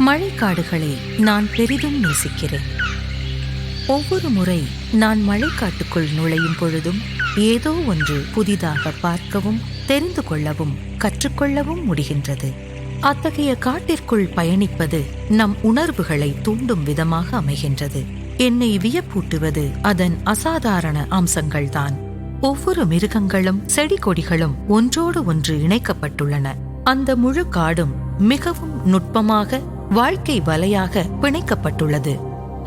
மழைக்காடுகளை நான் பெரிதும் நேசிக்கிறேன். ஒவ்வொரு முறை நான் மழைக்காட்டுக்குள் நுழையும் பொழுதும் ஏதோ ஒன்று புதிதாக பார்க்கவும் தெரிந்து கொள்ளவும் கற்றுக்கொள்ளவும் முடிகின்றது. அத்தகைய காட்டிற்குள் பயணிப்பது நம் உணர்வுகளை தூண்டும் விதமாக அமைகின்றது. என்னை வியப்பூட்டுவது அதன் அசாதாரண அம்சங்கள்தான். ஒவ்வொரு மிருகங்களும் செடி கொடிகளும் ஒன்றோடு ஒன்று இணைக்கப்பட்டுள்ளன. அந்த முழு காடும் மிகவும் நுட்பமாக வாழ்க்கை வலையாக பிணைக்கப்பட்டுள்ளது.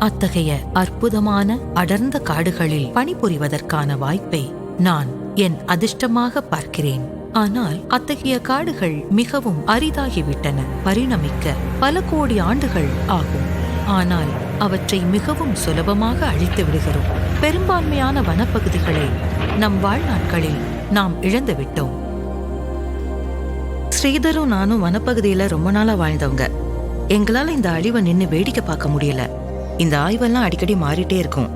அத்தகைய அற்புதமான அடர்ந்த காடுகளில் பணிபுரிவதற்கான வாய்ப்பை நான் என் அதிர்ஷ்டமாக பார்க்கிறேன். ஆனால் அத்தகைய காடுகள் மிகவும் அரிதாகிவிட்டன. பரிணமிக்க பல கோடி ஆண்டுகள் ஆகும். ஆனால் அவற்றை மிகவும் சுலபமாக அழித்து விடுகிறோம். பெரும்பான்மையான வனப்பகுதிகளை நம் வாழ்நாட்களில் நாம் இழந்துவிட்டோம். ஸ்ரீதரும் நானும் வனப்பகுதியில ரொம்ப நாளா வாழ்ந்தவங்க. எங்களால இந்த அழிவை நின்று வேடிக்கை பார்க்க முடியல. இந்த ஆய்வெல்லாம் அடிக்கடி மாறிட்டே இருக்கும்.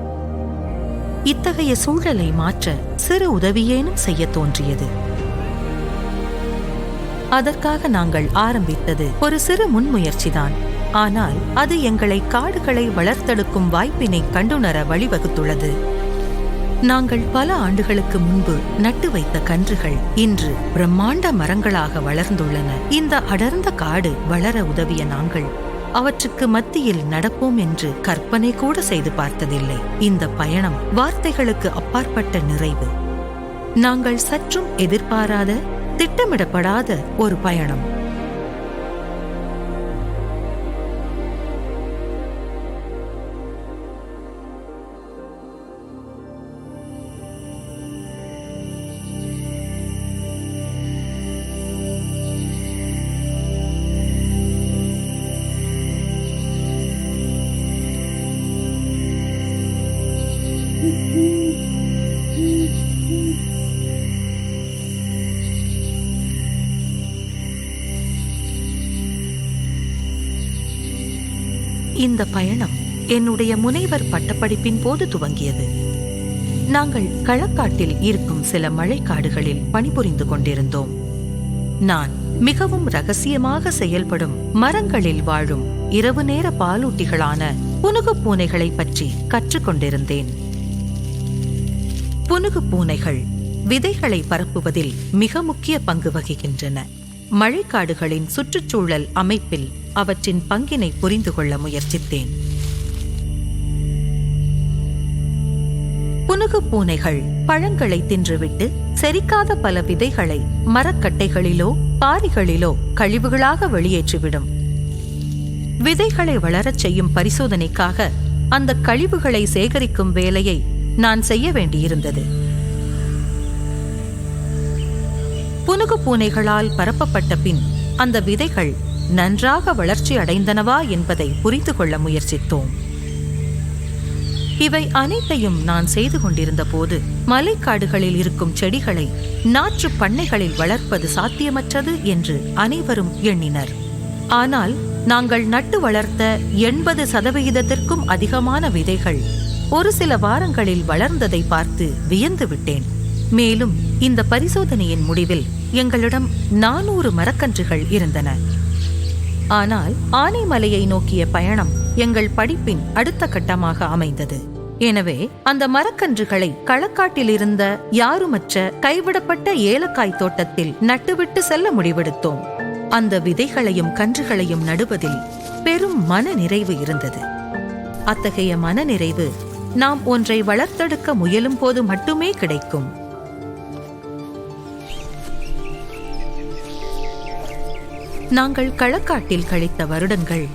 இத்தகைய சூழலை மாற்ற சிறு உதவியேனும் செய்ய தோன்றியது. அதற்காக நாங்கள் ஆரம்பித்தது ஒரு சிறு முன்முயற்சிதான். ஆனால் அது எங்களை காடுகளை வளர்த்தெடுக்கும் வாய்ப்பினை கண்டுணர வழிவகுத்துள்ளது. நாங்கள் பல ஆண்டுகளுக்கு முன்பு நட்டு வைத்த கன்றுகள் இன்று பிரம்மாண்ட மரங்களாக வளர்ந்துள்ளன. இந்த அடர்ந்த காடு வளர உதவிய நாங்கள் அவற்றுக்கு மத்தியில் நடப்போம் என்று கற்பனை கூட செய்து பார்த்ததில்லை. இந்த பயணம் வார்த்தைகளுக்கு அப்பாற்பட்ட நிறைவு. நாங்கள் சற்றும் எதிர்பாராத, திட்டமிடப்படாத ஒரு பயணம். இந்த பயணம் என்னுடைய முனைவர் பட்டப்படிப்பின் போது துவங்கியது. நாங்கள் களக்காட்டில் இருக்கும் சில மழைக்காடுகளில் பணிபுரிந்து கொண்டிருந்தோம். நான் மிகவும் ரகசியமாக செயல்படும் மரங்களில் வாழும் இரவு நேர பாலூட்டிகளான புனுகு பூனைகளை பற்றி கற்றுக்கொண்டிருந்தேன். புனுகு பூனைகள் விதைகளை பரப்புவதில் மிக முக்கிய பங்கு வகிக்கின்றன. மழைக்காடுகளின் சுற்றுச்சூழல் அமைப்பில் அவற்றின் பங்கினை புரிந்து கொள்ள முயற்சித்தேன். புனுகு பூனைகள் பழங்களை தின்றுவிட்டு செரிக்காத பல விதைகளை மரக்கட்டைகளிலோ பாரிகளிலோ கழிவுகளாக வெளியேற்றிவிடும். விதைகளை வளரச் செய்யும் பரிசோதனைக்காக அந்த கழிவுகளை சேகரிக்கும் வேலையை நான் செய்ய வேண்டியிருந்தது. புனுகு பூனைகளால் பரப்பப்பட்ட பின் அந்த விதைகள் நன்றாக வளர்ச்சி அடைந்தனவா என்பதை புரிந்து கொள்ள முயற்சித்தோம். இவை அனைத்தையும் நான் செய்து கொண்டிருந்த போது மலைக்காடுகளில் இருக்கும் செடிகளை நாற்று பண்ணைகளில் வளர்ப்பது சாத்தியமற்றது என்று அனைவரும் எண்ணினர். ஆனால் நாங்கள் நட்டு வளர்த்த 80% அதிகமான விதைகள் ஒரு சில வாரங்களில் வளர்ந்ததை பார்த்து வியந்து விட்டேன். மேலும் இந்த பரிசோதனையின் முடிவில் எங்களிடம் 400 மரக்கன்றுகள் இருந்தன. ஆனால் ஆனைமலையை நோக்கிய பயணம் எங்கள் படிப்பின் அடுத்த கட்டமாக அமைந்தது. எனவே அந்த மரக்கன்றுகளை களக்காட்டில் இருந்த யாருமற்ற கைவிடப்பட்ட ஏலக்காய் தோட்டத்தில் நட்டுவிட்டு செல்ல முடிவெடுத்தோம். அந்த விதைகளையும் கன்றுகளையும் நடுவதில் பெரும் மன நிறைவு இருந்தது. அத்தகைய மன நிறைவு நாம் ஒன்றை வளர்த்தெடுக்க முயலும் போது மட்டுமே கிடைக்கும். நாங்கள் களக்காட்டில் கழித்த வருடங்கள்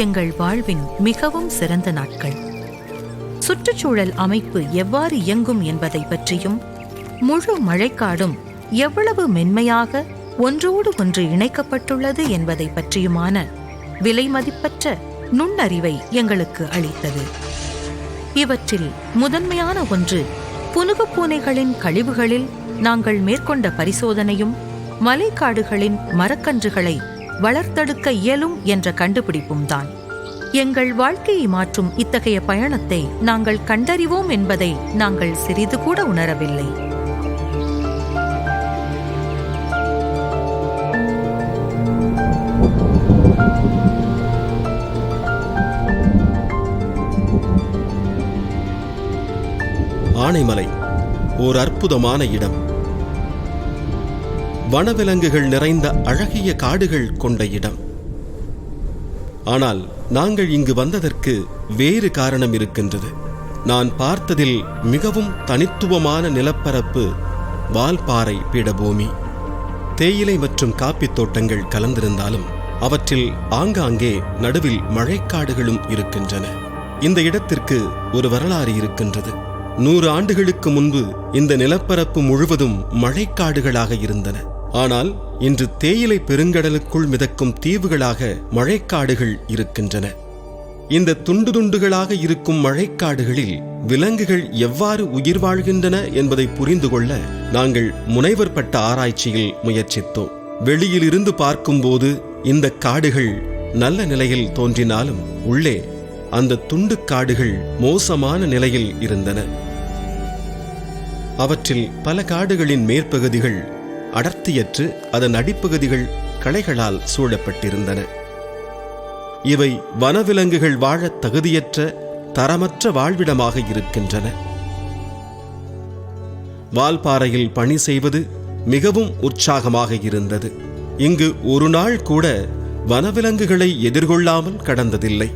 எங்கள் வாழ்வின் மிகவும் சிறந்த நாட்கள். சுற்றுச்சூழல் அமைப்பு எவ்வாறு இயங்கும் என்பதை பற்றியும் முழு மழைக்காடும் எவ்வளவு மென்மையாக ஒன்றோடு ஒன்று இணைக்கப்பட்டுள்ளது என்பதை பற்றியுமான விலைமதிப்பற்ற நுண்ணறிவை எங்களுக்கு அளித்தது. இவற்றில் முதன்மையான ஒன்று புனுகு பூனைகளின் கழிவுகளில் நாங்கள் மேற்கொண்ட பரிசோதனையும் மலைக்காடுகளின் மரக்கன்றுகளை வளர்த்தெடுக்க இயலும் என்ற கண்டுபிடிப்பும் தான். எங்கள் வாழ்க்கையை மாற்றும் இத்தகைய பயணத்தை நாங்கள் கண்டறிவோம் என்பதை நாங்கள் சிறிது கூட உணரவில்லை. ஆனைமலை ஓர் அற்புதமான இடம். வனவிலங்குகள் நிறைந்த அழகிய காடுகள் கொண்ட இடம். ஆனால் நாங்கள் இங்கு வந்ததற்கு வேறு காரணம் இருக்கின்றது. நான் பார்த்ததில் மிகவும் தனித்துவமான நிலப்பரப்பு வால்பாறை பீடபூமி. தேயிலை மற்றும் காப்பித் தோட்டங்கள் கலந்திருந்தாலும் அவற்றில் ஆங்காங்கே நடுவில் மழைக்காடுகளும் இருக்கின்றன. இந்த இடத்திற்கு ஒரு வரலாறு இருக்கின்றது. 100 ஆண்டுகளுக்கு முன்பு இந்த நிலப்பரப்பு முழுவதும் மழைக்காடுகளாக இருந்தன. ஆனால் இன்று தேயிலை பெருங்கடலுக்குள் மிதக்கும் தீவுகளாக மழைக்காடுகள் இருக்கின்றன. இந்த துண்டு துண்டுகளாக இருக்கும் மழைக்காடுகளில் விலங்குகள் எவ்வாறு உயிர் வாழ்கின்றன என்பதை புரிந்து கொள்ள நாங்கள் முனைவர் பட்ட ஆராய்ச்சியில் முயற்சித்தோம். வெளியிலிருந்து பார்க்கும்போது இந்த காடுகள் நல்ல நிலையில் தோன்றினாலும் உள்ளே அந்த துண்டு காடுகள் மோசமான நிலையில் இருந்தன. அவற்றில் பல காடுகளின் மேற்பகுதிகள் அடர்த்தியற்று அதன் அடிப்பகுதிகள் களைகளால் சூழப்பட்டிருந்தன. இவை வனவிலங்குகள் வாழத் தகுதியற்ற தரமற்ற வாழ்விடமாக இருக்கின்றன. வால்பாறையில் பணி செய்வது மிகவும் உற்சாகமாக இருந்தது. இங்கு ஒரு நாள் கூட வனவிலங்குகளை எதிர்கொள்ளாமல் கடந்ததில்லை.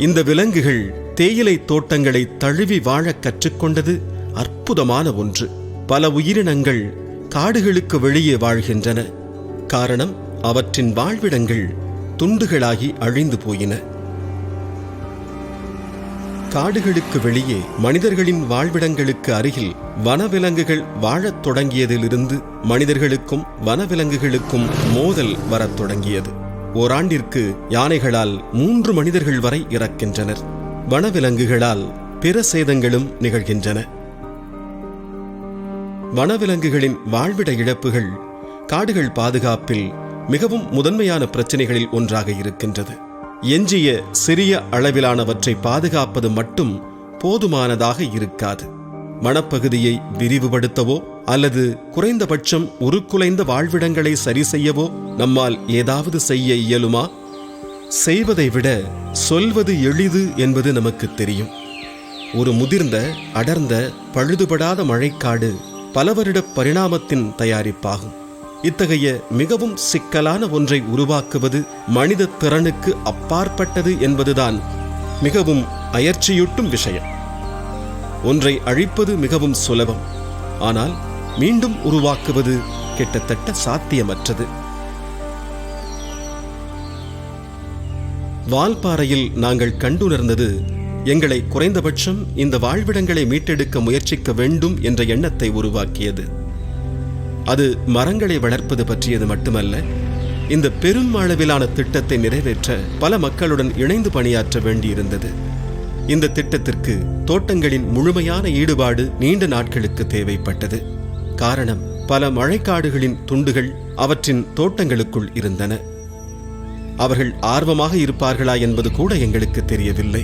இந்த விலங்குகள் தேயிலை தோட்டங்களை தழுவி வாழக் கற்றுக்கொண்டது அற்புதமான ஒன்று. பல உயிரினங்கள் காடுகளுக்கு வெளியே வாழ்கின்றன. காரணம், அவற்றின் வாழ்விடங்கள் துண்டுகளாகி அழிந்து போயின. காடுகளுக்கு வெளியே மனிதர்களின் வாழ்விடங்களுக்கு அருகில் வனவிலங்குகள் வாழத் தொடங்கியதிலிருந்து மனிதர்களுக்கும் வனவிலங்குகளுக்கும் மோதல் வரத் தொடங்கியது. ஓராண்டிற்கு யானைகளால் 3 மனிதர்கள் வரை இறக்கின்றனர். வனவிலங்குகளால் பிற சேதங்களும் நிகழ்கின்றன. வனவிலங்குகளின் வாழ்விட இழப்புகள் காடுகள் பாதுகாப்பில் மிகவும் முதன்மையான பிரச்சனைகளில் ஒன்றாக இருக்கின்றது. எஞ்சிய சிறிய அளவிலானவற்றை பாதுகாப்பது மட்டும் போதுமானதாக இருக்காது. வனப்பகுதியை விரிவுபடுத்தவோ அல்லது குறைந்தபட்சம் உருக்குலைந்த வாழ்விடங்களை சரி செய்யவோ நம்மால் ஏதாவது செய்ய இயலுமா? செய்வதை விட சொல்வது எளிது என்பது நமக்கு தெரியும். ஒரு முதிர்ந்த அடர்ந்த பழுதுபடாத மழைக்காடு பல வருட பரிணாமத்தின் தயாரிப்பாகும். இத்தகைய மிகவும் சிக்கலான ஒன்றை உருவாக்குவது மனித திறனுக்கு அப்பாற்பட்டது என்பதுதான் மிகவும் அயற்சியூட்டும் விஷயம். ஒன்றை அழிப்பது மிகவும் சுலபம், ஆனால் மீண்டும் உருவாக்குவது கிட்டத்தட்ட சாத்தியமற்றது. வால்பாறையில் நாங்கள் கண்டுணர்ந்தது எங்களை குறைந்தபட்சம் இந்த வாழ்விடங்களை மீட்டெடுக்க முயற்சிக்க வேண்டும் என்ற எண்ணத்தை உருவாக்கியது. அது மரங்களை வளர்ப்பது பற்றியது மட்டுமல்ல, இந்த பெரும் அளவிலான திட்டத்தை நிறைவேற்ற பல மக்களுடன் இணைந்து பணியாற்ற வேண்டியிருந்தது. இந்த திட்டத்திற்கு தோட்டங்களின் முழுமையான ஈடுபாடு நீண்ட நாட்களுக்கு தேவைப்பட்டது. காரணம், பல மழைக்காடுகளின் துண்டுகள் அவற்றின் தோட்டங்களுக்குள் இருந்தன. அவர்கள் ஆர்வமாக இருப்பார்களா என்பது கூட எங்களுக்கு தெரியவில்லை.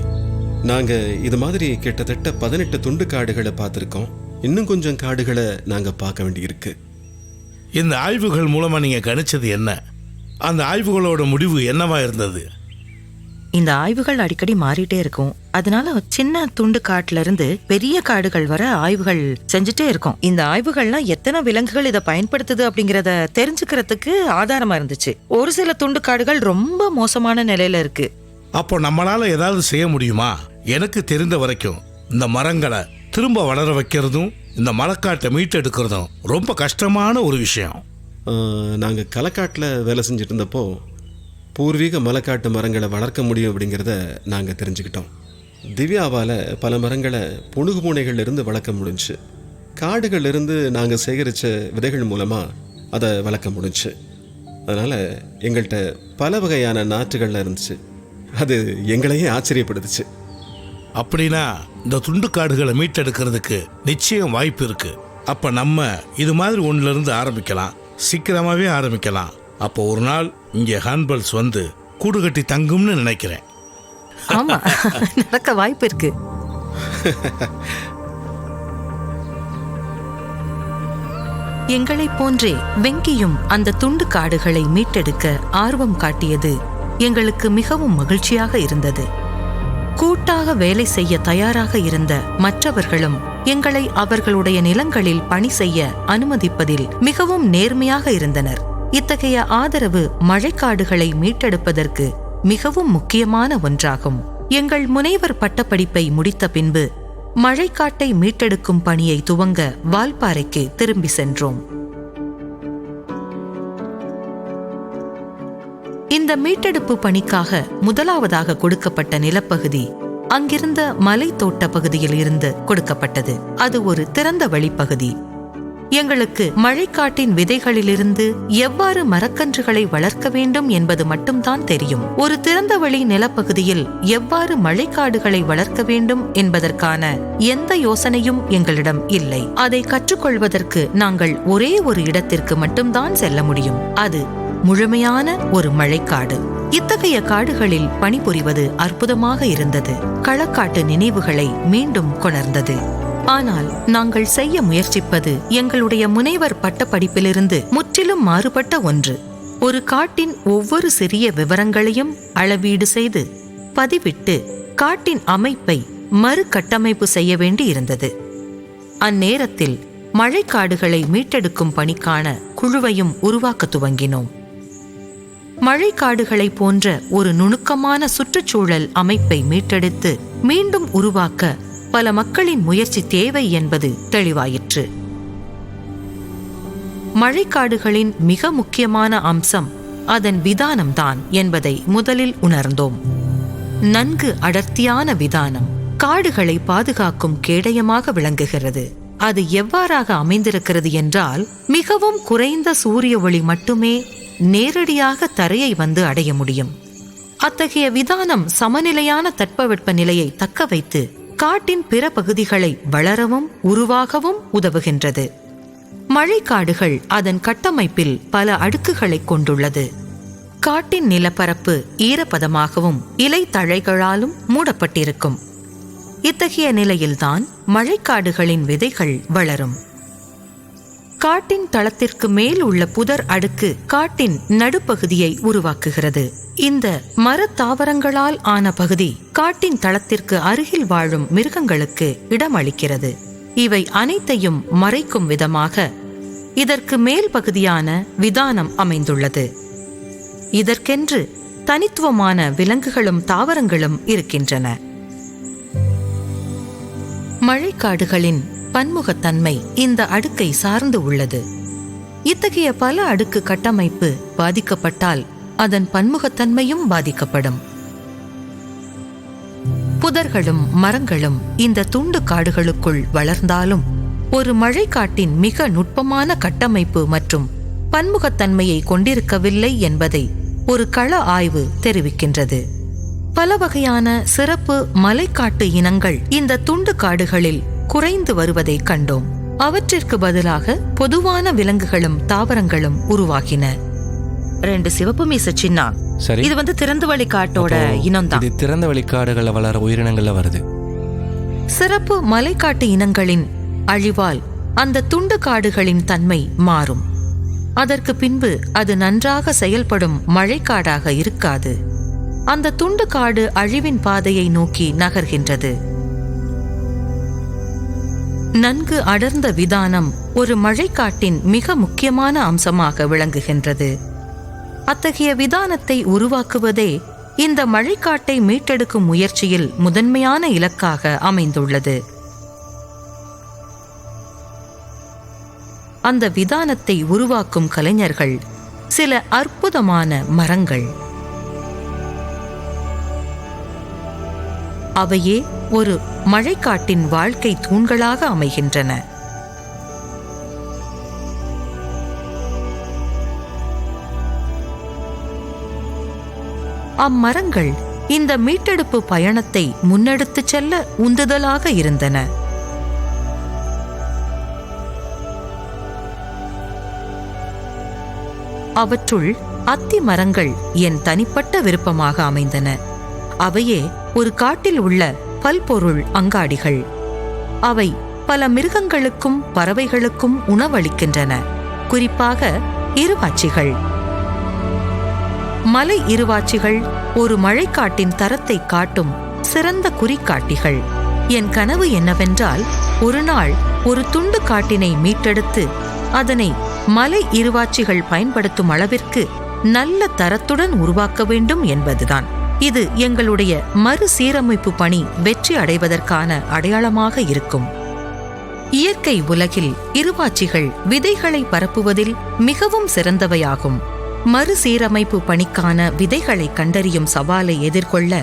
நாங்க இது மாதிரி கிட்டத்தட்ட 18 துண்டு காடுகளை பார்த்திருக்கோம். இன்னும் கொஞ்சம் காடுகளை நாங்க பார்க்க வேண்டியிருக்கு. இந்த ஆய்வுகள் மூலமா நீங்க கணிச்சது என்ன? அந்த ஆய்வுகளோட முடிவு என்னவா இருந்தது? இந்த ஆய்வுகள் அடிக்கடி மாறிட்டே இருக்கும். அதனால சின்ன துண்டு காட்டுல இருந்து பெரிய காடுகள் வர ஆய்வுகள் செஞ்சுட்டே இருக்கும். இந்த ஆய்வுகள்லாம் எத்தனை விலங்குகள் இதை பயன்படுத்துது அப்படிங்கறத தெரிஞ்சுக்கிறதுக்கு ஆதாரமா இருந்துச்சு. ஒரு சில துண்டு காடுகள் ரொம்ப மோசமான நிலையில இருக்கு. அப்போ நம்மளால ஏதாவது செய்ய முடியுமா? எனக்கு தெரிந்த வரைக்கும் இந்த மரங்களை திரும்ப வளர வைக்கிறதும் இந்த மலைக்காட்டை மீட்டெடுக்கிறதும் ரொம்ப கஷ்டமான ஒரு விஷயம். நாங்கள் களக்காட்டில் வேலை செஞ்சுட்டு இருந்தப்போ பூர்வீக மலைக்காட்டு மரங்களை வளர்க்க முடியும் அப்படிங்கிறத நாங்கள் தெரிஞ்சுக்கிட்டோம். திவ்யாவால் பல மரங்களை புணுகு பூனைகள்லேருந்து வளர்க்க முடிஞ்சு, காடுகள்லேருந்து நாங்கள் சேகரித்த விதைகள் மூலமாக அதை வளர்க்க முடிஞ்சு. அதனால் எங்கள்கிட்ட பல வகையான நாற்றுகள்லாம் இருந்துச்சு. அது எங்களையே ஆச்சரியப்படுத்துச்சு. அப்படின்னா இந்த துண்டு காடுகளை மீட்டெடுக்கிறதுக்கு நிச்சயம் வாய்ப்பு இருக்கு. அப்ப நம்ம இது மாதிரி ஒண்ணுல இருந்து ஆரம்பிக்கலாம், சீக்கிரமாவே ஆரம்பிக்கலாம். அப்போ ஒரு நாள் இங்கே ஹார்ன்பில்ஸ் வந்து கூடு கட்டி தங்கும்னு நினைக்கிறேன். ஆமா, நடக்க வாய்ப்பு இருக்கு. எங்களைப் போன்றே வெங்கியும் அந்த துண்டு காடுகளை மீட்டெடுக்க ஆர்வம் காட்டியது எங்களுக்கு மிகவும் மகிழ்ச்சியாக இருந்தது. கூட்டு கூட்டாக வேலை செய்ய தயாராக இருந்த மற்றவர்களும் எங்களை அவர்களுடைய நிலங்களில் பணி செய்ய அனுமதிப்பதில் மிகவும் நேர்மையாக இருந்தனர். இத்தகைய ஆதரவு மழைக்காடுகளை மீட்டெடுப்பதற்கு மிகவும் முக்கியமான ஒன்றாகும். எங்கள் முனைவர் பட்டப்படிப்பை முடித்த பின்பு மழைக்காட்டை மீட்டெடுக்கும் பணியை துவங்க வால்பாறைக்கு திரும்பி சென்றோம். இந்த மீட்டெடுப்பு பணிக்காக முதலாவதாக கொடுக்கப்பட்ட நிலப்பகுதி அங்கிருந்த மலை தோட்ட பகுதியில் இருந்து கொடுக்கப்பட்டது. அது ஒரு திறந்த வெளிப்பகுதி. எங்களுக்கு மழைக்காட்டின் விதைகளிலிருந்து எவ்வாறு மரக்கன்றுகளை வளர்க்க வேண்டும் என்பது மட்டும்தான் தெரியும். ஒரு திறந்தவெளி நிலப்பகுதியில் எவ்வாறு மழைக்காடுகளை வளர்க்க வேண்டும் என்பதற்கான எந்த யோசனையும் எங்களிடம் இல்லை. அதை கற்றுக்கொள்வதற்கு நாங்கள் ஒரே ஒரு இடத்திற்கு மட்டும்தான் செல்ல முடியும். அது முழுமையான ஒரு மழைக்காடு. இத்தகைய காடுகளில் பணிபுரிவது அற்புதமாக இருந்தது. களக்காட்டு நினைவுகளை மீண்டும் கொணர்ந்தது. ஆனால் நாங்கள் செய்ய முயற்சிப்பது எங்களுடைய முனைவர் பட்டப்படிப்பிலிருந்து முற்றிலும் மாறுபட்ட ஒன்று. ஒரு காட்டின் ஒவ்வொரு சிறிய விவரங்களையும் அளவீடு செய்து பதிவிட்டு காட்டின் அமைப்பை மறுகட்டமைப்பு செய்ய வேண்டி இருந்தது. அந்நேரத்தில் மழைக்காடுகளை மீட்டெடுக்கும் பணிக்கான குழுவையும் உருவாக்க துவங்கினோம். மழைக்காடுகளை போன்ற ஒரு நுணுக்கமான சுற்றுச்சூழல் அமைப்பை மீட்டெடுத்து மீண்டும் உருவாக்க பல மக்களின் முயற்சி தேவை என்பது தெளிவாயிற்று. மழைக்காடுகளின் மிக முக்கியமான அம்சம் அதன் விதானம்தான் என்பதை முதலில் உணர்ந்தோம். நன்கு அடர்த்தியான விதானம் காடுகளை பாதுகாக்கும் கேடயமாக விளங்குகிறது. அது எவ்வாறாக அமைந்திருக்கிறது என்றால், மிகவும் குறைந்த சூரிய ஒளி மட்டுமே நேரடியாக தரையை வந்து அடைய முடியும். அத்தகைய விதானம் சமநிலையான தட்பவெப்ப நிலையை தக்க வைத்து காட்டின் பிற பகுதிகளை வளரவும் உருவாகவும் உதவுகின்றது. மழைக்காடுகள் அதன் கட்டமைப்பில் பல அடுக்குகளை கொண்டுள்ளது. காட்டின் நிலப்பரப்பு ஈரப்பதமாகவும் இலை தழைகளாலும் மூடப்பட்டிருக்கும். இத்தகைய நிலையில்தான் மழைக்காடுகளின் விதைகள் வளரும். காட்டின் தளத்திற்கு மேல் உள்ள புதர் அடுக்கு காட்டின் நடுப்பகுதியை உருவாக்குகிறது. இந்த மரத்தாவரங்களால் ஆன பகுதி காட்டின் தளத்திற்கு அருகில் வாழும் மிருகங்களுக்கு இடமளிக்கிறது. இவை அனைத்தையும் மறைக்கும் விதமாக இதற்கு மேல் பகுதியான விதானம் அமைந்துள்ளது. இதற்கென்று தனித்துவமான விலங்குகளும் தாவரங்களும் இருக்கின்றன. மழைக்காடுகளின் பன்முகத்தன்மை இந்த அடுக்கை சார்ந்து உள்ளது. இத்தகைய பல அடுக்கு கட்டமைப்பு பாதிக்கப்பட்டால் அதன் பன்முகத்தன்மையும் பாதிக்கப்படும். புதர்களும் மரங்களும் இந்த துண்டு காடுகளுக்குள் வளர்ந்தாலும் ஒரு மழைக்காட்டின் மிக நுட்பமான கட்டமைப்பு மற்றும் பன்முகத்தன்மையை கொண்டிருக்கவில்லை என்பதை ஒரு கள ஆய்வு தெரிவிக்கின்றது. பல வகையான சிறப்பு மலைக்காட்டு இனங்கள் இந்த துண்டு காடுகளில் குறைந்து வருவதை கண்டோம். அவற்றிற்கு பதிலாக பொதுவான விலங்குகளும் தாவரங்களும் உருவாகின. 2 சிவப்பு மீச சின்னா. சரி, இது திறந்த வழி காட்டோட இனம்தான். இது திறந்த வழி காடுகள்ல வளர உயிரினங்கள்ல வருது. சிறப்பு மலைக்காட்டு இனங்களின் அழிவால் அந்த துண்டு காடுகளின் தன்மை மாறும். அதற்கு பின்பு அது நன்றாக செயல்படும் மழைக்காடாக இருக்காது. அந்த துண்டு காடு அழிவின் பாதையை நோக்கி நகர்கின்றது. நன்கு அடர்ந்த விதானம் ஒரு மழைக்காட்டின் மிக முக்கியமான அம்சமாக விளங்குகின்றது. அத்தகைய விதானத்தை உருவாக்குவதே இந்த மழைக்காட்டை மீட்டெடுக்கும் முயற்சியில் முதன்மையான இலக்காக அமைந்துள்ளது. அந்த விதானத்தை உருவாக்கும் கலைஞர்கள் சில அற்புதமான மரங்கள். அவையே ஒரு மழைக்காட்டின் வாழ்க்கை தூண்களாக அமைகின்றன. அம்மரங்கள் இந்த மீட்டெடுப்பு பயணத்தை முன்னெடுத்துச் செல்ல உந்துதலாக இருந்தன. அவற்றுள் அத்தி மரங்கள் என் தனிப்பட்ட விருப்பமாக அமைந்தன. அவையே ஒரு காட்டில் உள்ள பல்பொருள் அங்காடிகள். அவை பல மிருகங்களுக்கும் பறவைகளுக்கும் உணவளிக்கின்றன. குறிப்பாக இருவாச்சிகள். மலை இருவாச்சிகள் ஒரு மழைக்காட்டின் தரத்தை காட்டும் சிறந்த குறிகாட்டிகள். என் கனவு என்னவென்றால், ஒரு நாள் ஒரு துண்டு காட்டினை மீட்டெடுத்து அதனை மலை இருவாட்சிகள் பயன்படுத்தும் அளவிற்கு நல்ல தரத்துடன் உருவாக்க வேண்டும் என்பதுதான். இது எங்களுடைய மறுசீரமைப்பு பணி வெற்றி அடைவதற்கான அடையாளமாக இருக்கும். இயற்கை உலகில் இருவாட்சிகள் விதைகளை பரப்புவதில் மிகவும் சிறந்தவையாகும். மறுசீரமைப்பு பணிக்கான விதைகளை கண்டறியும் சவாலை எதிர்கொள்ள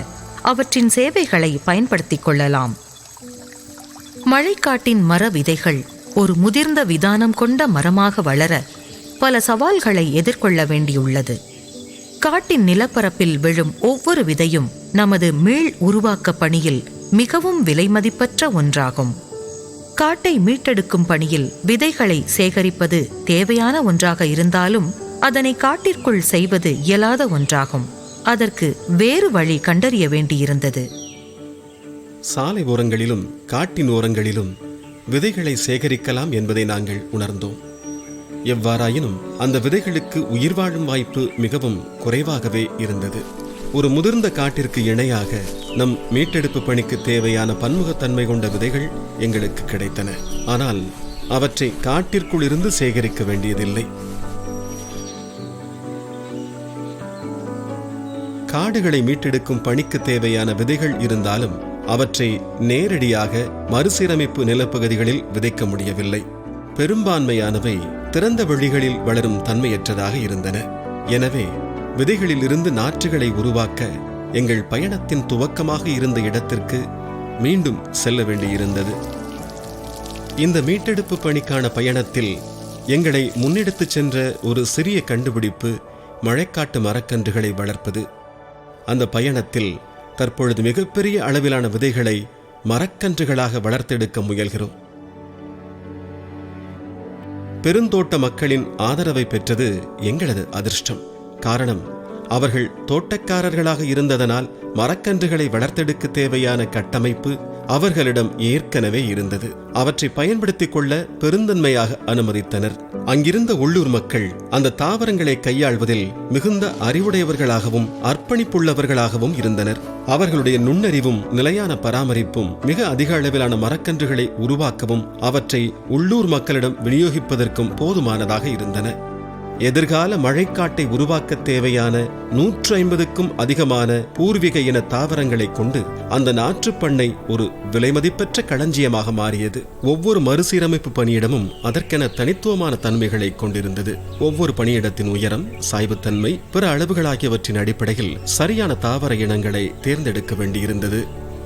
அவற்றின் சேவைகளை பயன்படுத்திக் கொள்ளலாம். மழைக்காட்டின் மர விதைகள் ஒரு முதிர்ந்த விதானம் கொண்ட மரமாக வளர பல சவால்களை எதிர்கொள்ள வேண்டியுள்ளது. காட்டின் நிலப்பரப்பில் விழும் ஒவ்வொரு விதையும் நமது மீள் உருவாக்க பணியில் மிகவும் விலைமதிப்பற்ற ஒன்றாகும். காட்டை மீட்டெடுக்கும் பணியில் விதைகளை சேகரிப்பது தேவையான ஒன்றாக இருந்தாலும் அதனை காட்டிற்குள் செய்வது இயலாத ஒன்றாகும். அதற்கு வேறு வழி கண்டறிய வேண்டியிருந்தது. சாலை ஓரங்களிலும் காட்டின் ஓரங்களிலும் விதைகளை சேகரிக்கலாம் என்பதை நாங்கள் உணர்ந்தோம். எவ்வாறாயினும் அந்த விதைகளுக்கு உயிர் வாழும் வாய்ப்பு மிகவும் குறைவாகவே இருந்தது. ஒரு முதிர்ந்த காட்டிற்கு இணையாக நம் மீட்டெடுப்பு பணிக்கு தேவையான பன்முகத்தன்மை கொண்ட விதைகள் எங்களுக்கு கிடைத்தன. ஆனால் அவற்றை காட்டிற்குள் இருந்து சேகரிக்க வேண்டியதில்லை. காடுகளை மீட்டெடுக்கும் பணிக்கு தேவையான விதைகள் இருந்தாலும் அவற்றை நேரடியாக மறுசீரமைப்பு நிலப்பகுதிகளில் விதைக்க முடியவில்லை. பெரும்பான்மையானவை திறந்த வெளிகளில் வளரும் தன்மையற்றதாக இருந்தன. எனவே விதைகளில் இருந்து நாற்றுகளை உருவாக்க எங்கள் பயணத்தின் துவக்கமாக இருந்த இடத்திற்கு மீண்டும் செல்ல வேண்டியிருந்தது. இந்த மீட்டெடுப்பு பணிக்கான பயணத்தில் எங்களை முன்னெடுத்துச் சென்ற ஒரு சிறிய கண்டுபிடிப்பு மழைக்காட்டு மரக்கன்றுகளை வளர்ப்பது. அந்த பயணத்தில் தற்பொழுது மிகப்பெரிய அளவிலான விதைகளை மரக்கன்றுகளாக வளர்த்தெடுக்க முயல்கிறோம். பெருந்தோட்ட மக்களின் ஆதரவை பெற்றது எங்களது அதிர்ஷ்டம். காரணம், அவர்கள் தோட்டக்காரர்களாக இருந்ததனால் மரக்கன்றுகளை வளர்த்தெடுக்க தேவையான கட்டமைப்பு அவர்களிடம் ஏற்கனவே இருந்தது. அவற்றை பயன்படுத்திக் கொள்ள பெருந்தன்மையாக அனுமதித்தனர். அங்கிருந்த உள்ளூர் மக்கள் அந்த தாவரங்களை கையாள்வதில் மிகுந்த அறிவுடையவர்களாகவும் அர்ப்பணிப்புள்ளவர்களாகவும் இருந்தனர். அவர்களுடைய நுண்ணறிவும் நிலையான பராமரிப்பும் மிக அதிக அளவிலான மரக்கன்றுகளை உருவாக்கவும் அவற்றை உள்ளூர் மக்களிடம் விநியோகிப்பதற்கும் போதுமானதாக இருந்தன. எதிர்கால மழைக்காட்டை உருவாக்க தேவையான 150க்கும் அதிகமான பூர்வீக இன தாவரங்களை கொண்டு அந்த நாற்றுப்பண்ணை ஒரு விலைமதிப்பற்ற களஞ்சியமாக மாறியது. ஒவ்வொரு மறுசீரமைப்பு பணியிடமும் அதற்கென தனித்துவமான தன்மைகளை கொண்டிருந்தது. ஒவ்வொரு பணியிடத்தின் உயரம், சாய்வுத்தன்மை, பிற அளவுகள் ஆகியவற்றின் அடிப்படையில் சரியான தாவர இனங்களை தேர்ந்தெடுக்க வேண்டியிருந்தது.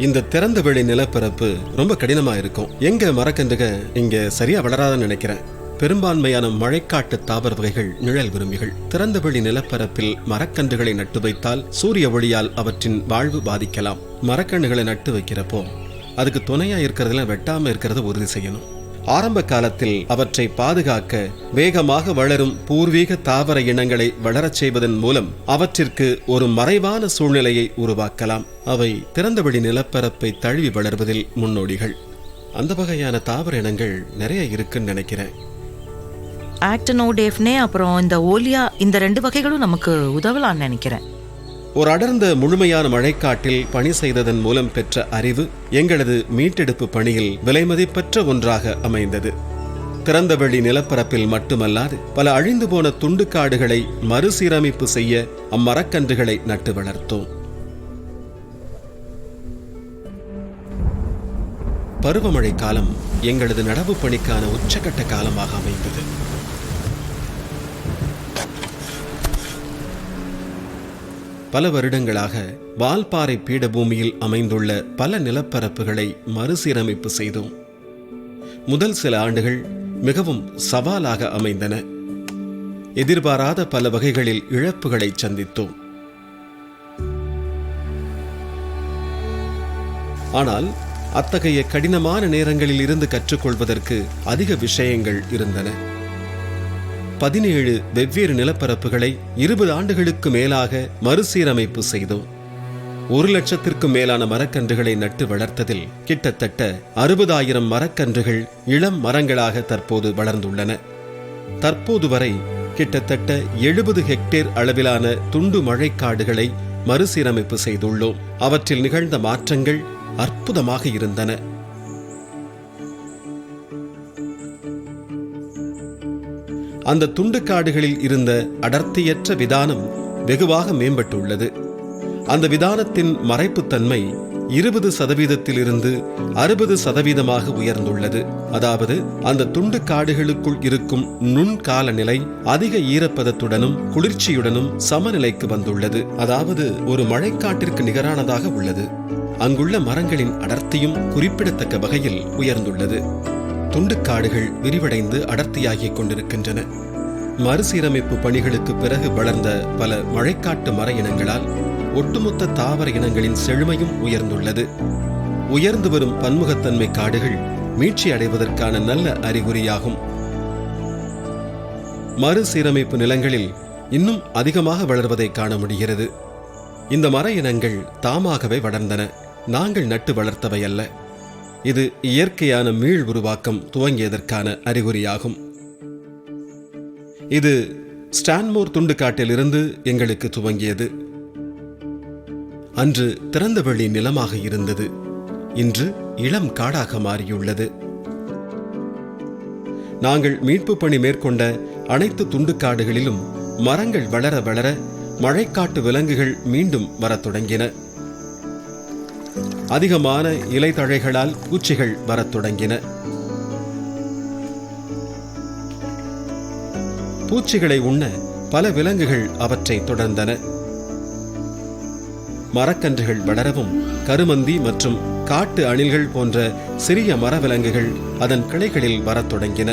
இந்த திறந்த வெளி நிலப்பரப்பு ரொம்ப கடினமா இருக்கும். எங்க மரக்கன்றுக இங்க சரியா வளராதுன்னு நினைக்கிறேன். பெரும்பான்மையான மழைக்காட்டு தாவர வகைகள் நிழல் விரும்பிகள். திறந்தவெளி நிலப்பரப்பில் மரக்கன்றுகளை நட்டு வைத்தால் சூரிய ஒளியால் அவற்றின் வாழ்வு பாதிக்கலாம். மரக்கன்றுகளை நட்டு வைக்கிறப்போ அதுக்கு துணையா இருக்கிறதுல வெட்டாம இருக்கிறத உறுதி செய்யணும். ஆரம்ப காலத்தில் அவற்றை பாதுகாக்க வேகமாக வளரும் பூர்வீக தாவர இனங்களை வளரச் செய்வதன் மூலம் அவற்றிற்கு ஒரு மறைவான சூழ்நிலையை உருவாக்கலாம். அவை திறந்தவெளி நிலப்பரப்பை தழுவி வளர்வதில் முன்னோடிகள். அந்த வகையான தாவர இனங்கள் நிறைய இருக்குன்னு நினைக்கிறேன். ஆக்டனோடேஃப்னே அப்புறம் இந்த ஓலியா, இந்த 2 வகைகளும் நமக்கு உதவலான்னு நினைக்கிறேன். ஒரு அடர்ந்த முழுமையான மழைக்காட்டில் பணி செய்ததன் மூலம் பெற்ற அறிவு எங்களது மீட்டெடுப்பு பணியில் விலைமதிப்பற்ற ஒன்றாக அமைந்தது. திறந்தவெளி நிலப்பரப்பில் மட்டுமல்லாது பல அழிந்து போன துண்டு காடுகளை மறுசீரமைப்பு செய்ய அம்மரக்கன்றுகளை நட்டு வளர்த்தோம். பருவமழை காலம் எங்களது நடவு பணிக்கான உச்சகட்ட காலமாக அமைந்தது. பல வருடங்களாக வால்பாறை பீடபூமியில் அமைந்துள்ள பல நிலப்பரப்புகளை மறுசீரமைப்பு செய்தோம். முதல் சில ஆண்டுகள் மிகவும் சவாலாக அமைந்தன. எதிர்பாராத பல வகைகளில் இழப்புகளை சந்தித்தோம். ஆனால் அத்தகைய கடினமான நேரங்களில் இருந்து கற்றுக்கொள்வதற்கு அதிக விஷயங்கள் இருந்தன. 17 வெவ்வேறு நிலப்பரப்புகளை 20 ஆண்டுகளுக்கு மேலாக மறுசீரமைப்பு செய்தோம். 1,00,000க்கும் மேலான மரக்கன்றுகளை நட்டு வளர்த்ததில் கிட்டத்தட்ட 60,000 மரக்கன்றுகள் இளம் மரங்களாக தற்போது வளர்ந்துள்ளன. தற்போது வரை கிட்டத்தட்ட 70 ஹெக்டேர் அளவிலான துண்டு மழைக்காடுகளை மறுசீரமைப்பு செய்துள்ளோம். அவற்றில் நிகழ்ந்த மாற்றங்கள் அற்புதமாக இருந்தன. அந்த துண்டுக்காடுகளில் இருந்த அடர்த்தியற்ற விதானம் வெகுவாக மேம்பட்டுள்ளது. அந்த விதானத்தின் மறைப்புத்தன்மை 20% 60% உயர்ந்துள்ளது. அதாவது அந்த துண்டு காடுகளுக்குள் இருக்கும் நுண்கால நிலை அதிக ஈரப்பதத்துடனும் குளிர்ச்சியுடனும் சமநிலைக்கு வந்துள்ளது. அதாவது ஒரு மழைக்காட்டிற்கு நிகரானதாக உள்ளது. அங்குள்ள மரங்களின் அடர்த்தியும் குறிப்பிடத்தக்க வகையில் உயர்ந்துள்ளது. துண்டுக்காடுகள் விரிவடைந்து அடர்த்தியாகிக் கொண்டிருக்கின்றன. மறுசீரமைப்பு பணிகளுக்கு பிறகு வளர்ந்த பல மழைக்காட்டு மர இனங்களால் ஒட்டுமொத்த தாவர இனங்களின் செழுமையும் உயர்ந்துள்ளது. உயர்ந்து வரும் பன்முகத்தன்மை காடுகள் மீட்சி அடைவதற்கான நல்ல அறிகுறியாகும். மறுசீரமைப்பு நிலங்களில் இன்னும் அதிகமாக வளர்வதை காண முடிகிறது. இந்த மர இனங்கள் தாமாகவே வளர்ந்தன, நாங்கள் நட்டு வளர்த்தவை அல்ல. இது இயற்கையான மீள் உருவாக்கம் துவங்கியதற்கான அறிகுறியாகும். இது ஸ்டான்மோர் துண்டுக்காட்டிலிருந்து எங்களுக்கு துவங்கியது. அன்று திறந்தவெளி நிலமாக இருந்தது, இன்று இளம் காடாக மாறியுள்ளது. நாங்கள் மீட்பு பணி மேற்கொண்ட அனைத்து துண்டுக்காடுகளிலும் மரங்கள் வளர வளர மழைக்காட்டு விலங்குகள் மீண்டும் வரத் தொடங்கின. அதிகமான இலைதழைகளால் பூச்சிகள் வரத் தொடங்கின. பூச்சிகளை உண்ண பல விலங்குகள் அவற்றை தொடர்ந்தன. மரக்கன்றுகள் வளரவும் கருமந்தி மற்றும் காட்டு அணில்கள் போன்ற சிறிய மரவிலங்குகள் அதன் கிளைகளில் வரத் தொடங்கின.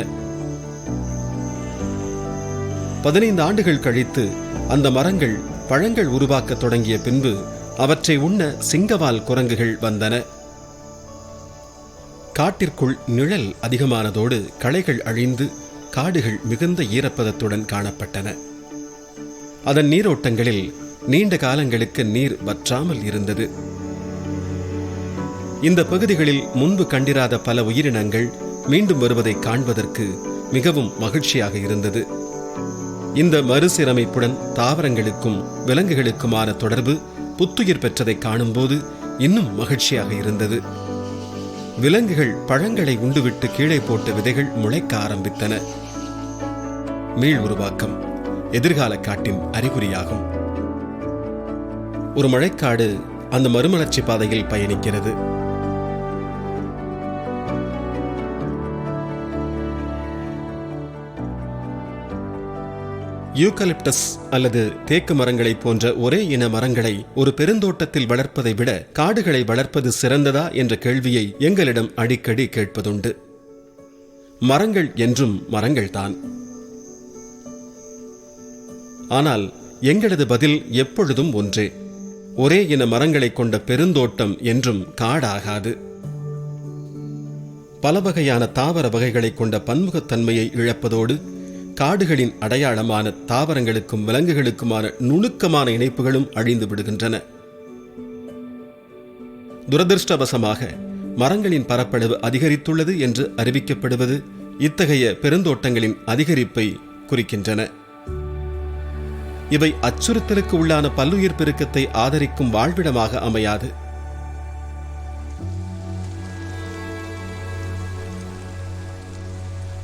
15 ஆண்டுகள் கழித்து அந்த மரங்கள் பழங்கள் உருவாக்க தொடங்கிய பின்பு அவற்றை உண்ண சிங்கவால் குரங்குகள் வந்தன. காட்டிற்குள் நிழல் அதிகமானதோடு களைகள் அழிந்து காடுகள் மிகுந்த ஈரப்பதத்துடன் காணப்பட்டன. அதன் நீரோட்டங்களில் நீண்ட காலங்களுக்கு நீர் வற்றாமல் இருந்தது. இந்த பகுதிகளில் முன்பு கண்டிராத பல உயிரினங்கள் மீண்டும் வருவதை காண்பதற்கு மிகவும் மகிழ்ச்சியாக இருந்தது. இந்த மறுசீரமைப்புடன் தாவரங்களுக்கும் விலங்குகளுக்குமான தொடர்பு புத்துயிர் பெற்றதை காணும்போது இன்னும் மகிழ்ச்சியாக இருந்தது. விலங்குகள் பழங்களை உண்டுவிட்டு கீழே போட்ட விதைகள் முளைக்க ஆரம்பித்தன. மீள் உருவாக்கம் எதிர்கால காட்டின் அறிகுறியாகும். ஒரு மழைக்காடு அந்த மறுமலர்ச்சி பாதையில் பயணிக்கிறது. யூகலிப்டஸ் அல்லது தேக்கு மரங்களை போன்ற ஒரே இன மரங்களை ஒரு பெருந்தோட்டத்தில் வளர்ப்பதை விட காடுகளை வளர்ப்பது சிறந்ததா என்ற கேள்வியை எங்களிடம் அடிக்கடி கேட்பதுண்டு. மரங்கள் என்றும் மரங்கள்தான். ஆனால் எங்களது பதில் எப்பொழுதும் ஒன்றே: ஒரே இன மரங்களை கொண்ட பெருந்தோட்டம் என்றும் காடாகாது. பல வகையான தாவர வகைகளை கொண்ட பன்முகத்தன்மையை இழப்பதோடு காடுகளின் அடையாளமான தாவரங்களுக்கும் விலங்குகளுக்குமான நுணுக்கமான இணைப்புகளும் அழிந்து விடுகின்றன. துரதிருஷ்டவசமாக மரங்களின் பரப்பளவு அதிகரித்துள்ளது என்று அறிவிக்கப்படுவது இத்தகைய பெருந்தோட்டங்களின் அதிகரிப்பை குறிக்கின்றன. இவை அச்சுறுத்தலுக்கு உள்ளான பல்லுயிர் பெருக்கத்தை ஆதரிக்கும் வாழ்விடமாக அமையாது.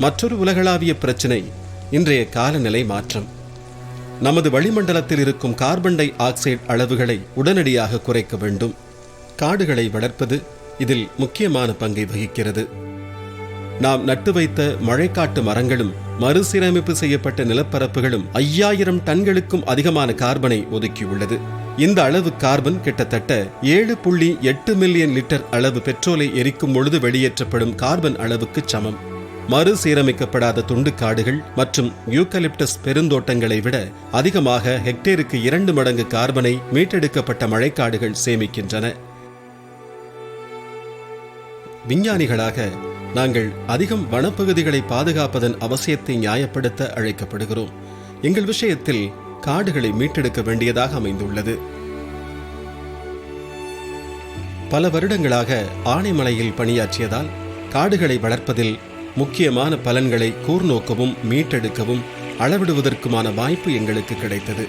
மற்றொரு உலகளாவிய பிரச்சினை இன்றைய காலநிலை மாற்றம். நமது வளிமண்டலத்தில் இருக்கும் கார்பன் டை ஆக்சைடு அளவுகளை உடனடியாக குறைக்க வேண்டும். காடுகளை வளர்ப்பது இதில் முக்கியமான பங்கை வகிக்கிறது. நாம் நட்டு வைத்த மழைக்காட்டு மரங்களும் மறுசீரமைப்பு செய்யப்பட்ட நிலப்பரப்புகளும் 5000 டன்களுக்கும் அதிகமான கார்பனை ஒதுக்கியுள்ளது. இந்த அளவு கார்பன் கிட்டத்தட்ட 7.8 மில்லியன் லிட்டர் அளவு பெட்ரோலை எரிக்கும் பொழுது வெளியேற்றப்படும் கார்பன் அளவுக்கு சமம். மறுசீரமைக்கப்படாத துண்டு காடுகள் மற்றும் யூகலிப்டஸ் பெருந்தோட்டங்களை விட அதிகமாக ஹெக்டேருக்கு 2 மடங்கு கார்பனை மீட்டெடுக்கப்பட்ட மழைக்காடுகள் சேமிக்கின்றன. விஞ்ஞானிகளாக நாங்கள் அதிகம் வனப்பகுதிகளை பாதுகாப்பதன் அவசியத்தை நியாயப்படுத்த அழைக்கப்படுகிறோம். எங்கள் விஷயத்தில் காடுகளை மீட்டெடுக்க வேண்டியதாக அமைந்துள்ளது. பல வருடங்களாக ஆனைமலையில் பணியாற்றியதால் காடுகளை வளர்ப்பதில் முக்கியமான பலன்களை கூர்நோக்கவும் மீட்டெடுக்கவும் அளவிடுவதற்குமான வாய்ப்பு எங்களுக்கு கிடைத்தது.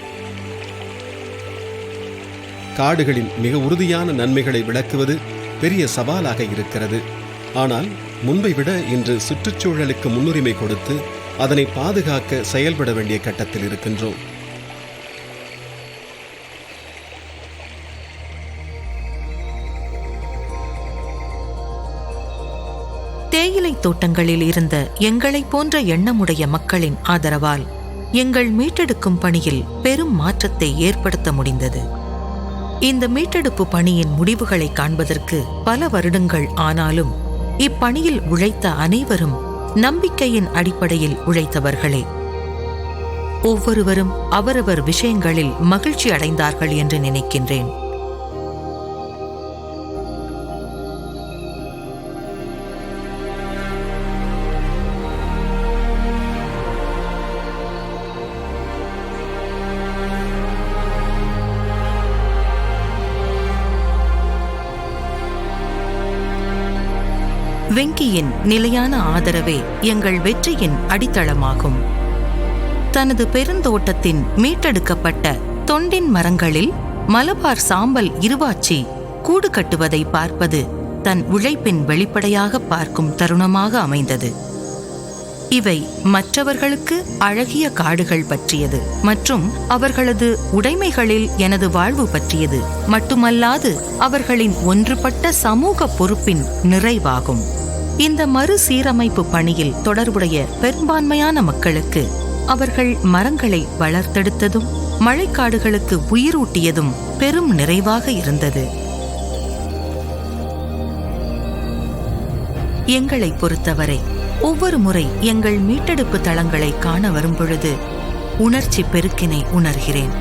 காடுகளின் மிக உறுதியான நன்மைகளை விளக்குவது பெரிய சவாலாக இருக்கிறது. ஆனால் முன்பை விட இன்று சுற்றுச்சூழலுக்கு முன்னுரிமை கொடுத்து அதனை பாதுகாக்க செயல்பட வேண்டிய கட்டத்தில் இருக்கின்றோம். தேயிலை தோட்டங்களில் இருந்த எங்களைப் போன்ற எண்ணமுடைய மக்களின் ஆதரவால் எங்கள் மீட்டெடுக்கும் பணியில் பெரும் மாற்றத்தை ஏற்படுத்த முடிந்தது. இந்த மீட்டெடுப்பு பணியின் முடிவுகளை காண்பதற்கு பல வருடங்கள் ஆனாலும் இப்பணியில் உழைத்த அனைவரும் நம்பிக்கையின் அடிப்படையில் உழைத்தவர்களே. ஒவ்வொருவரும் அவரவர் விஷயங்களில் மகிழ்ச்சி அடைந்தார்கள் என்று நினைக்கின்றேன். வெங்கியின் நிலையான ஆதரவே எங்கள் வெற்றியின் அடித்தளமாகும். தனது பெருந்தோட்டத்தின் மீட்டெடுக்கப்பட்ட தொண்டின் மரங்களில் மலபார் சாம்பல் இருவாச்சி கூடு கட்டுவதை பார்ப்பது தன் உழைப்பின் வெளிப்படையாக பார்க்கும் தருணமாக அமைந்தது. இவை மற்றவர்களுக்கு அழகிய காடுகள் பற்றியது மற்றும் அவர்களது உடைமைகளில் எனது வாழ்வு பற்றியது மட்டுமல்லாது அவர்களின் ஒன்றுபட்ட சமூக பொறுப்பின் நிறைவாகும். இந்த மறுசீரமைப்பு பணியில் தொடர்புடைய பெரும்பான்மையான மக்களுக்கு அவர்கள் மரங்களை வளர்த்தெடுத்ததும் மழைக்காடுகளுக்கு உயிரூட்டியதும் பெரும் நிறைவாக இருந்தது. எங்களை பொறுத்தவரை ஒவ்வொரு முறை எங்கள் மீட்டெடுப்பு தளங்களை காண வரும்பொழுது உணர்ச்சி பெருக்கினை உணர்கிறேன்.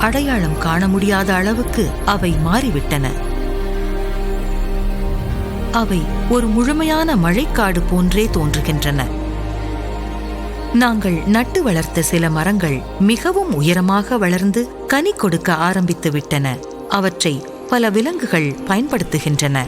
அடையாளம் காண முடியாத அளவுக்கு அவை மாறிவிட்டன. அவை ஒரு முழுமையான மழைக்காடு போன்றே தோன்றுகின்றன. நாங்கள் நட்டு வளர்த்த சில மரங்கள் மிகவும் உயரமாக வளர்ந்து கனி கொடுக்க ஆரம்பித்து விட்டன. அவற்றை பல விலங்குகள் பயன்படுத்துகின்றன.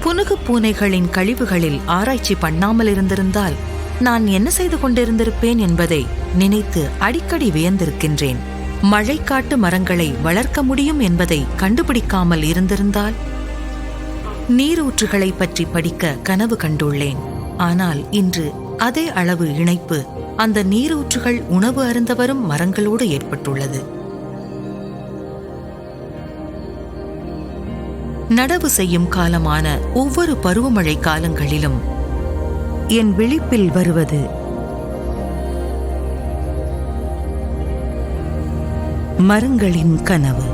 புனுகு பூனைகளின் கழிவுகளில் ஆராய்ச்சி பண்ணாமல் இருந்திருந்தால் நான் என்ன செய்து கொண்டிருந்திருப்பேன் என்பதை நினைத்து அடிக்கடி வியந்திருக்கின்றேன். மழைக்காட்டு மரங்களை வளர்க்க முடியும் என்பதை கண்டுபிடிக்காமல் இருந்திருந்தால் நீரூற்றுகளை பற்றி படிக்க கனவு கண்டுள்ளேன். ஆனால் இன்று அதே அளவு இணைப்பு அந்த நீரூற்றுகள் உணவு அருந்தவரும் மரங்களோடு ஏற்பட்டுள்ளது. நடவு செய்யும் காலமான ஒவ்வொரு பருவமழை காலங்களிலும் என் விழிப்பில் வருவது மரங்களின் கனவு.